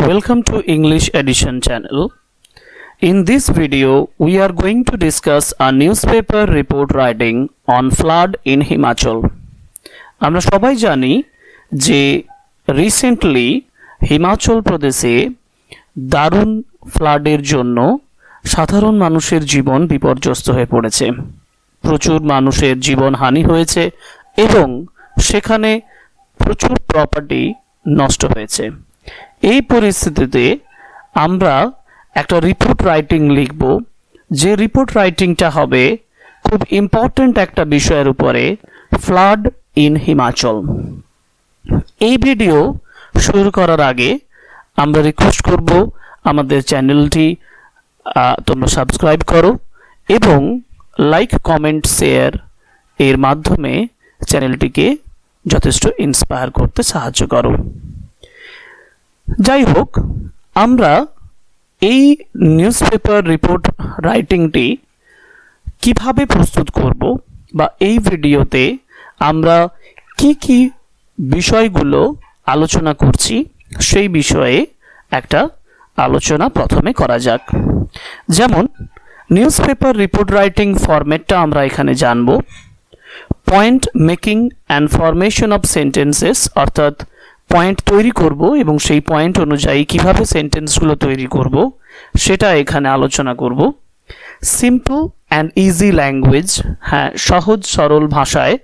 Welcome to English Edition channel. In this video, we are going to discuss a newspaper report writing on flood in Himachal. আমরা সবাই জানি যে recently Himachal প্রদেশে দারুণ ফ্লাডের জন্য সাধারণ মানুষের জীবন বিপর্যস্ত হয়ে পড়েছে। প্রচুর মানুষের জীবনহানি হয়েছে এবং সেখানে প্রচুর প্রপার্টি নষ্ট হয়েছে। এই পরিস্থিতিতে আমরা একটা রিপোর্ট রাইটিং লিখব, যে রিপোর্ট রাইটিংটা হবে খুব ইম্পর্ট্যান্ট একটা বিষয়ের উপরে, ফ্লাড ইন হিমাচল। এই ভিডিও শুরু করার আগে আমরা রিকোয়েস্ট করব আমাদের চ্যানেলটি তোমরা সাবস্ক্রাইব করো এবং লাইক, কমেন্ট, শেয়ার এর মাধ্যমে চ্যানেলটিকে যথেষ্ট ইন্সপায়ার করতে সাহায্য করো। যাই হোক, আমরা এই নিউজপেপার রিপোর্ট রাইটিংটি কিভাবে প্রস্তুত করব বা এই ভিডিওতে আমরা কি বিষয়গুলো আলোচনা করছি সেই বিষয়ে একটা আলোচনা প্রথমে করা যাক। যেমন নিউজপেপার রিপোর্ট রাইটিং ফরম্যাটটা আমরা এখানে জানব। Point making and formation of sentences, অর্থাৎ পয়েন্ট তৈরি করব এবং সেই পয়েন্ট অনুযায়ী কিভাবে সেন্টেন্সগুলো তৈরি করব সেটা এখানে আলোচনা করব। সিম্পল অ্যান্ড ইজি ল্যাঙ্গুয়েজ, সহজ সরল ভাষায়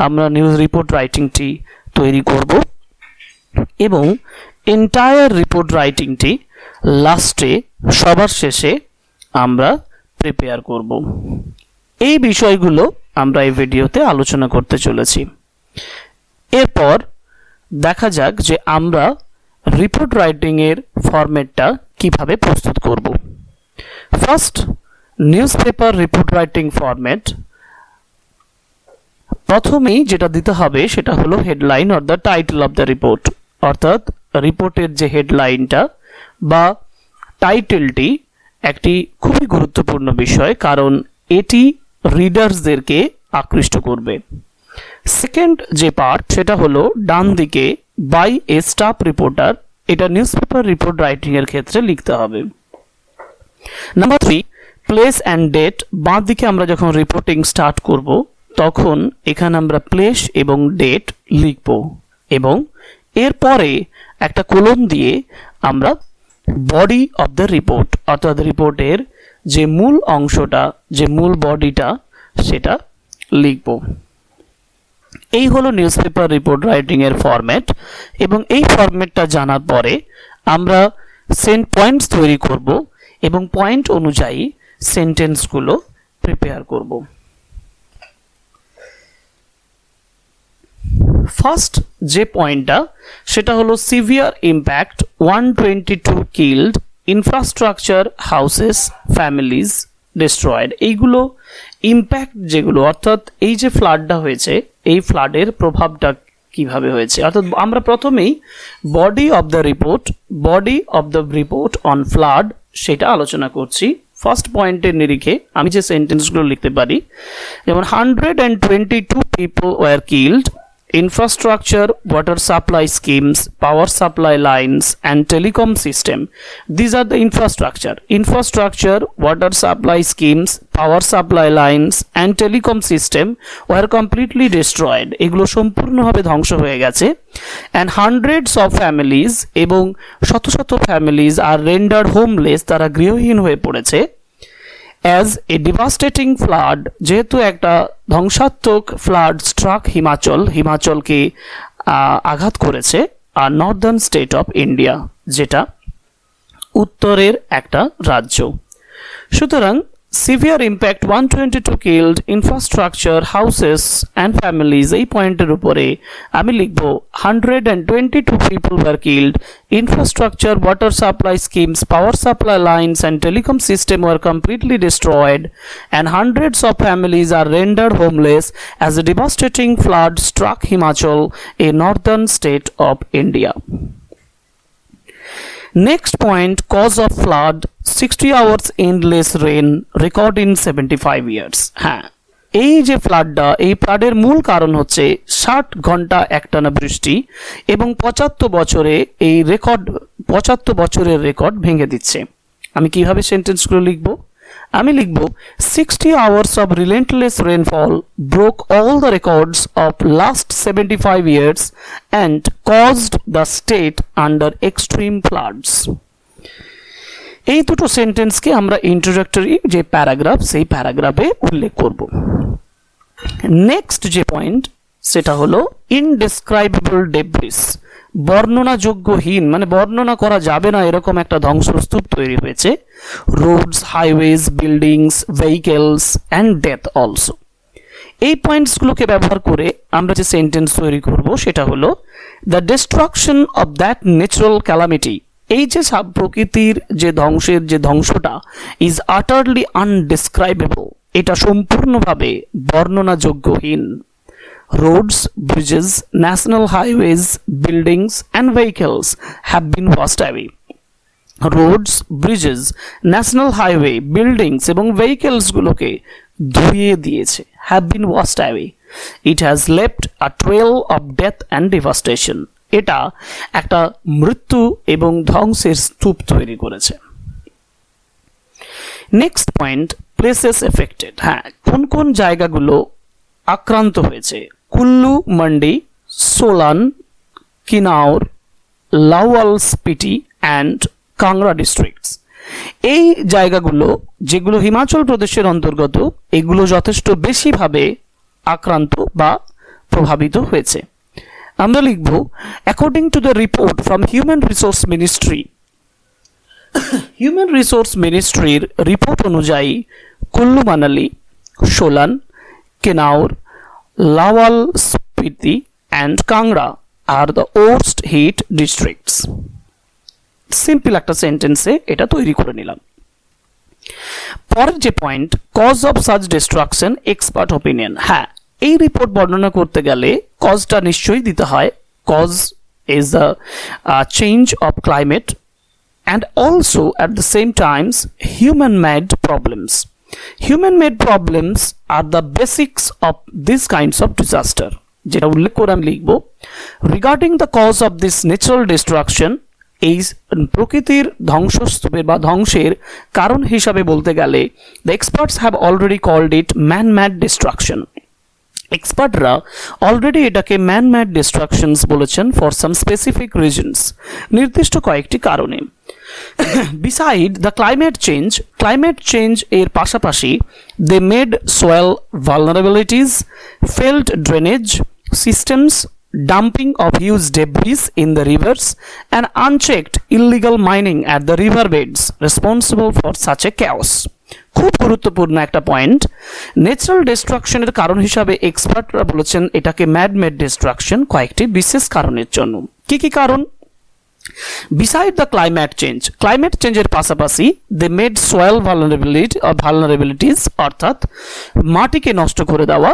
আমরা নিউজ রিপোর্ট রাইটিংটি তৈরি করব এবং এন্টায়ার রিপোর্ট রাইটিংটি লাস্টে, সবার শেষে আমরা প্রিপেয়ার করব। এই বিষয়গুলো আমরা এই ভিডিওতে আলোচনা করতে চলেছি। এরপর দেখা যাক যে আমরা রিপোর্ট রাইটিংয়ের ফরম্যাটটা কিভাবে প্রস্তুত করব। First, newspaper report writing format. প্রথমেই যেটা দিতে হবে সেটা হলো headline or the title of the report, অর্থাৎ রিপোর্টের যে হেডলাইনটা বা টাইটেলটি একটি খুবই গুরুত্বপূর্ণ বিষয়, কারণ এটি রিডার্সদেরকে আকৃষ্ট করবে। সেকেন্ড যে পার্ট সেটা হলো ডান দিকে বাই এ স্টাফ রিপোর্টার, এটা নিউজপেপার রিপোর্ট রাইটিং এর ক্ষেত্রে লিখতে হবে। Number 3, place and date. বাঁ দিকে আমরা যখন রিপোর্টিং স্টার্ট করব তখন এখানে আমরা প্লেস এবং ডেট লিখব এবং এরপরে একটা কোলন দিয়ে আমরা বডি অফ দ্য রিপোর্ট, অর্থাৎ রিপোর্টের যে মূল অংশটা, যে মূল বডিটা, সেটা লিখব। এই হলো নিউজপেপার রিপোর্ট রাইটিং এর ফরম্যাট এবং এই ফরম্যাটটা জানার পরে আমরা পয়েন্টস তৈরি করব এবং পয়েন্ট অনুযায়ী সেন্টেন্সগুলো প্রিপেয়ার করব। ফার্স্ট যে পয়েন্টটা সেটা হলো severe impact, 122 killed, infrastructure, houses, families destroyed. এইগুলো ইম্প্যাক্ট যেগুলো, অর্থাৎ এই যে ফ্লাডটা হয়েছে এই ফ্লাডের প্রভাবটা কিভাবে হয়েছে, অর্থাৎ আমরা প্রথমেই body of the report on flood সেটা আলোচনা করছি। ফার্স্ট পয়েন্টের নিরিখে আমি যে সেন্টেন্সগুলো লিখতে পারি, যেমন 122 people were killed, infrastructure, water supply schemes, power supply lines and telecom system. These are the infrastructure, water supply schemes, power supply lines and telecom system were completely destroyed. এগুলো সম্পূর্ণভাবে ধ্বংস হয়ে গেছে। and hundreds of families, এবং শত শত families আর rendered homeless, তারা গৃহহীন হয়ে পড়েছে। as a devastating flood, যেহেতু একটা ধ্বংসাত্মক ফ্লাড স্ট্রাক হিমাচলকে আঘাত করেছে, আর নর্দার্ন স্টেট অফ ইন্ডিয়া, যেটা উত্তরের একটা রাজ্য। সুতরাং severe impact, 122 killed, infrastructure, houses and families, এই পয়েন্টের উপরে আমি লিখব 122 people were killed, infrastructure, water supply schemes, power supply lines and telecom system were completely destroyed and hundreds of families are rendered homeless as a devastating flood struck Himachal, a northern state of India. Next point, cause of flood, 60 hours endless rain record in 75 years. এই যে ফ্লাডটা, এই ফ্লাডের মূল কারণ হচ্ছে 60 ঘন্টা একটানা বৃষ্টি এবং 75 বছরের রেকর্ড ভেঙে দিচ্ছে। আমি কিভাবে সেন্টেন্সগুলো লিখব? আমি লিখব 60 hours of relentless rainfall broke all the records of last 75 years and caused the state under extreme floods. এই দুটো সেন্টেন্সকে আমরা ইন্ট্রোডাক্টরি যে প্যারাগ্রাফ, সেই প্যারাগ্রাফে উল্লেখ করব। নেক্সট যে পয়েন্ট সেটা হলো ইনডেসক্রাইবেবল ডেব্রিস, বর্ণনাযোগ্যহীন, মানে বর্ণনা করা যাবে না এরকম একটা ধ্বংসস্তূপ তৈরি হয়েছে। Roads, highways, buildings, vehicles and death also. এই পয়েন্টসগুলোকে ব্যবহার করে আমরা যে সেন্টেন্স তৈরি করব সেটা হলো the destruction of that natural calamity, এই যে প্রকৃতির যে ধ্বংসের যে ধ্বংসটা ইজ আটারলি আনডিসক্রাইবেবল, এটা সম্পূর্ণভাবে বর্ণনাযোগ্যহীন। Roads, bridges, national highways, buildings and vehicles have been washed away. Roads, bridges, national highway, buildings এবং vehicles গুলোকে ধুয়ে দিয়েছে, have been washed away. It has left a trail of death and devastation. এটা একটা মৃত্যু এবং ধ্বংসের স্তূপ তৈরি করেছে। Next point, places affected. হ্যাঁ, কোন কোন জায়গাগুলো আক্রান্ত হয়েছে? কুল্লু মান্ডি, সোলান, কিনাউর, লাওয়াল স্পিটি অ্যান্ড কাংড়া ডিস্ট্রিক্টস। এই জায়গাগুলো যেগুলো হিমাচল প্রদেশের অন্তর্গত, এগুলো যথেষ্ট বেশিভাবে আক্রান্ত বা প্রভাবিত হয়েছে। আমরা লিখব according to the report from human resource ministry. Human resource মিনিস্ট্রির রিপোর্ট অনুযায়ী Kullu Manali, Solan, Kinnaur, Lahaul Spiti and Kangra are the worst hit districts. Simple একটা সেন্টেন্সে এটা তৈরি করে নিলাম। পরের যে point, cause of such destruction, expert opinion. হ্যাঁ, এই রিপোর্ট বর্ণনা করতে গেলে কজটা নিশ্চয়ই দিতে হয়। Cause is the change of climate and also at the same times human-made problems. Human-made problems are the basics of these kinds of disaster. যেটা উল্লেখ করে আমি লিখব regarding the cause of this natural destruction, এই প্রকৃতির ধ্বংসস্তূপের বা ধ্বংসের কারণ হিসাবে বলতে গেলে the experts have already called it man-made destruction. এক্সপার্টরা অলরেডি এটাকে ম্যান ম্যাড ডিস্ট্রাকশনস বলেছেন ফর সাম স্পেসিফিক রিজনস, নির্দিষ্ট কয়েকটি কারণে। বিসাইড দ্য ক্লাইমেট চেঞ্জ এর পাশাপাশি they made soil vulnerabilities, failed drainage systems, dumping of huge debris in the rivers and unchecked illegal mining at the river beds responsible for such a chaos. খুব গুরুত্বপূর্ণ একটা point. Natural ডিস্ট্রাকশনের কারণ হিসাবে এক্সপার্টরা বলেছেন এটাকে mad made distraction কয়েকটি বিশেষ কারণের জন্য। কি কি কারণ? বিসাইড দ্য ক্লাইমেট চেঞ্জের পাশাপাশি দে মেড সয়েল ভালনারেবিলিটিস, অর্থাৎ মাটিকে নষ্ট করে দেওয়া,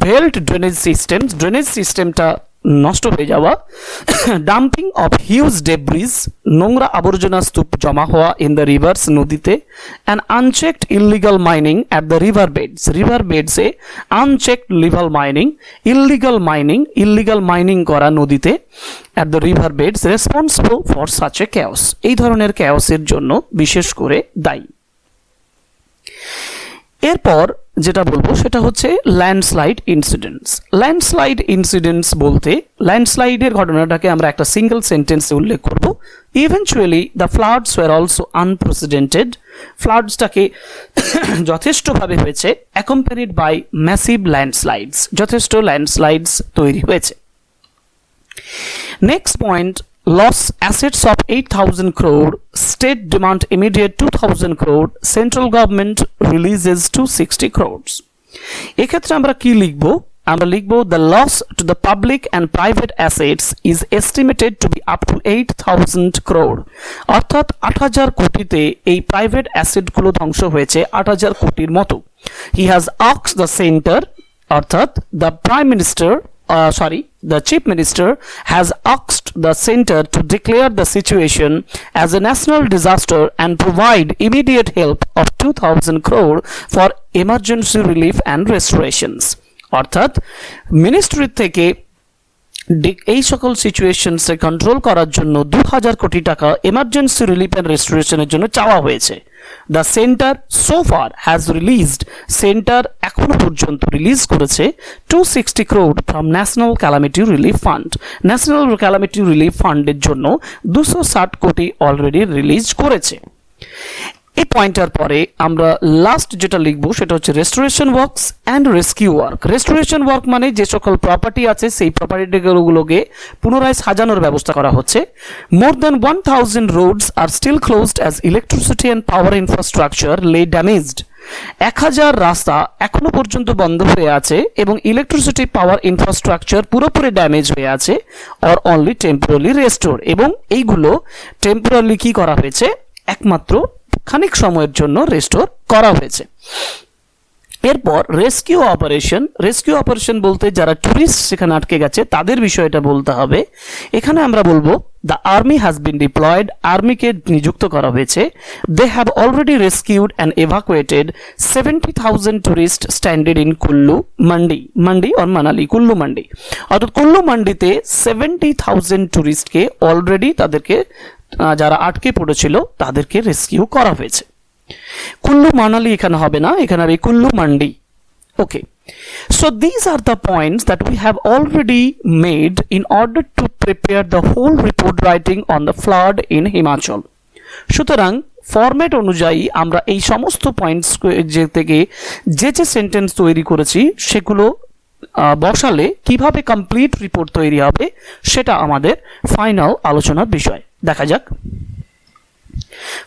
ভেল্ট ড্রেনেজ সিস্টেমটা নষ্ট হয়ে যাওয়া, ডাম্পিং অফ হিউজ ডেব্রিজ, নোংরা আবর্জনা স্তূপ জমা হওয়া ইন দ্য রিভার্স, নদীতে, and unchecked illegal mining at the river বেডসে আনচেকড ইলিগাল মাইনিং করা নদীতে at the river beds responsible for such a chaos, এই ধরনের ক্যাওসের জন্য বিশেষ করে দায়ী। এরপর যেটা বলবো সেটা হচ্ছে ল্যান্ডস্লাইড ইনসিডেন্টস বলতে ল্যান্ডস্লাইডের ঘটনাটাকে আমরা একটা সিঙ্গেল সেন্টেন্সে উল্লেখ করব। Eventually the floods were also unprecedented, ফ্লাডসটাকে যথেষ্টভাবে হয়েছে, অ্যাকম্পানিড বাই ম্যাসিভ ল্যান্ডস্লাইডস, যথেষ্ট ল্যান্ডস্লাইডস তৈরি হয়েছে। Next point, loss assets of 8,000 crore, state demand immediate 2,000 crore, central government releases 260 crores. এক্ষেত্রে আমরা কি লিখব? আমরা লিখব the loss to the public and private assets is estimated to be up to 8,000 crore, অর্থাৎ 8,000 কোটিতে এই প্রাইভেট অ্যাসেটগুলো ধ্বংস হয়েছে 8,000 কোটির মতো। He has asked the center, অর্থাৎ the prime minister the Chief Minister has asked the center to declare the situation as a national disaster and provide immediate help of 2000 crore for emergency relief and restorations. অর্থাৎ ministry থেকে এই সকল সিচুয়েশনসে control করার জন্য 2000 কোটি টাকা emergency relief and রেস্টোরেশনের জন্য চাওয়া হয়েছে। The centre so far has released, centre এখনো পর্যন্ত রিলিজ করেছে 260 crore from national calamity relief fund. National calamity relief ফান্ডের জন্য 260 কোটি অলরেডি রিলিজ করেছে। এই পয়েন্টার পরে আমরা লাস্ট যেটা লিখবো সেটা হচ্ছে restoration works and rescue work. Restoration work মানে যে সকল প্রপার্টি আছে সেই প্রপার্টিগুলোকে পুনরায় সাজানোর ব্যবস্থা করা হচ্ছে। More than 1000 roads are still closed as electricity and power infrastructure lay damaged. 1000 রাস্তা এখনো পর্যন্ত বন্ধ হয়ে আছে এবং ইলেকট্রিসিটি পাওয়ার ইনফ্রাস্ট্রাকচার পুরোপুরি ড্যামেজ হয়ে আছে অর অনলি টেম্পোরারি রেস্টোর, এবং এইগুলো টেম্পোরারি কি করা হয়েছে, একমাত্র খানিক সময়ের জন্য রেস্টোর করা হয়েছে। এরপর রেস্কিউ অপারেশন বলতে যারা টুরিস্ট সেখানে আটকে গেছে তাদের বিষয়টা বলতে হবে। এখানে আমরা বলবো the army has been deployed, আর্মিকে নিযুক্ত করা হয়েছে। They have already rescued and evacuated 70,000 tourist stranded in Kullu Mandi or Manali, Kullu Mandi. অর্থাৎ কুল্লু মান্ডিতে 70,000 টুরিস্টকে অলরেডি তাদেরকে যারা আটকে পড়েছিল তাদেরকে রেস্কিউ করা হয়েছে। কুল্লু মানালি এখানে হবে না, এখানে হবে কুল্লু মান্ডি। ওকে, so these are the points that we have already made in order to prepare the whole report writing on the flood in Himachal. সুতরাং ফরম্যাট অনুযায়ী আমরা এই সমস্ত পয়েন্টস থেকে যে সেন্টেন্স তৈরি করেছি সেগুলো বসালে কিভাবে কমপ্লিট রিপোর্ট তৈরি হবে সেটা আমাদের ফাইনাল আলোচনার বিষয়। দেখা যাক।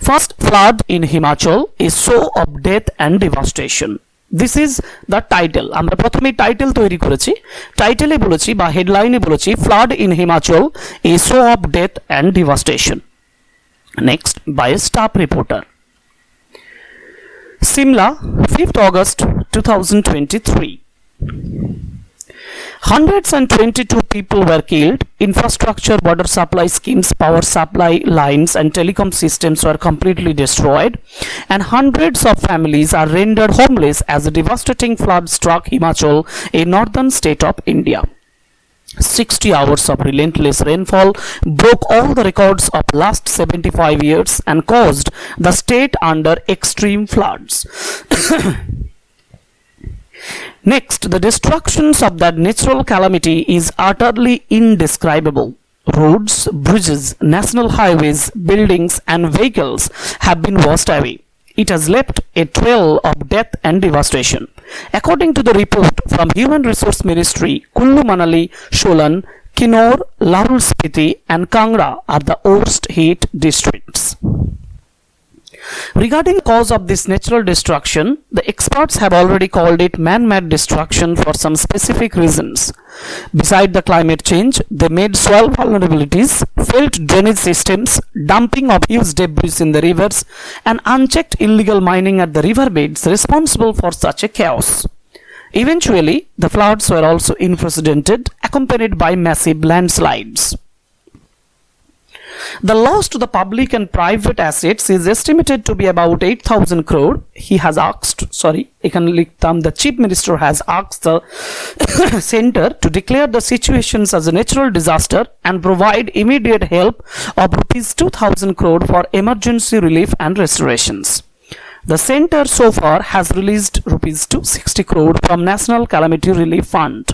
First, flood in Himachal is so of death and devastation. This is the title. আমরা প্রথমে টাইটেল তৈরি করেছি, টাইটেলে বলেছি বা হেডলাইনে বলেছি flood in Himachal is so of death and devastation. Next, by a staff reporter. Simla, 5th August 2023. 122 people were killed. Infrastructure, water supply schemes, power supply lines and telecom systems were completely destroyed, and hundreds of families are rendered homeless as a devastating flood struck Himachal, a northern state of India. 60 hours of relentless rainfall broke all the records of last 75 years and caused the state under extreme floods. Next, the destructions of that natural calamity is utterly indescribable. Roads, bridges, national highways, buildings and vehicles have been washed away. It has left a trail of death and devastation. According to the report from Human Resource Ministry, Kullu Manali, Solan, Kinnaur, Lahaul Spiti and Kangra are the worst hit districts. Regarding cause of this natural destruction, the experts have already called it man-made destruction for some specific reasons. Beside the climate change, they made soil vulnerabilities, failed drainage systems, dumping of huge debris in the rivers, and unchecked illegal mining at the riverbeds responsible for such a chaos. Eventually, the floods were also unprecedented, accompanied by massive landslides. The loss to the public and private assets is estimated to be about 8,000 crore. The Chief Minister has asked the center to declare the situations as a natural disaster and provide immediate help of rupees 2,000 crore for emergency relief and restorations. The center so far has released rupees 260 crore from National Calamity Relief Fund.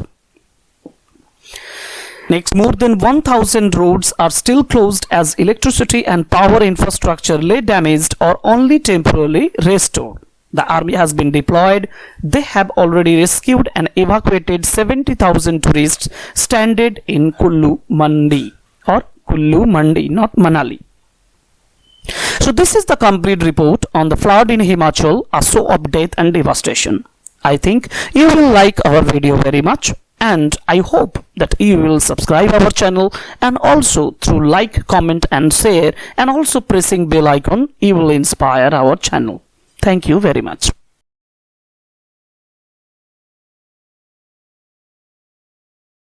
Next, more than 1,000 roads are still closed as electricity and power infrastructure lay damaged or only temporarily restored. The army has been deployed. They have already rescued and evacuated 70,000 tourists stranded in Kullu Mandi, not Manali. So this is the complete report on the flood in Himachal, a show of death and devastation. I think you will like our video very much. And I hope that you will subscribe our channel, and also through like, comment and share, and also pressing bell icon you will inspire our channel. Thank you very much.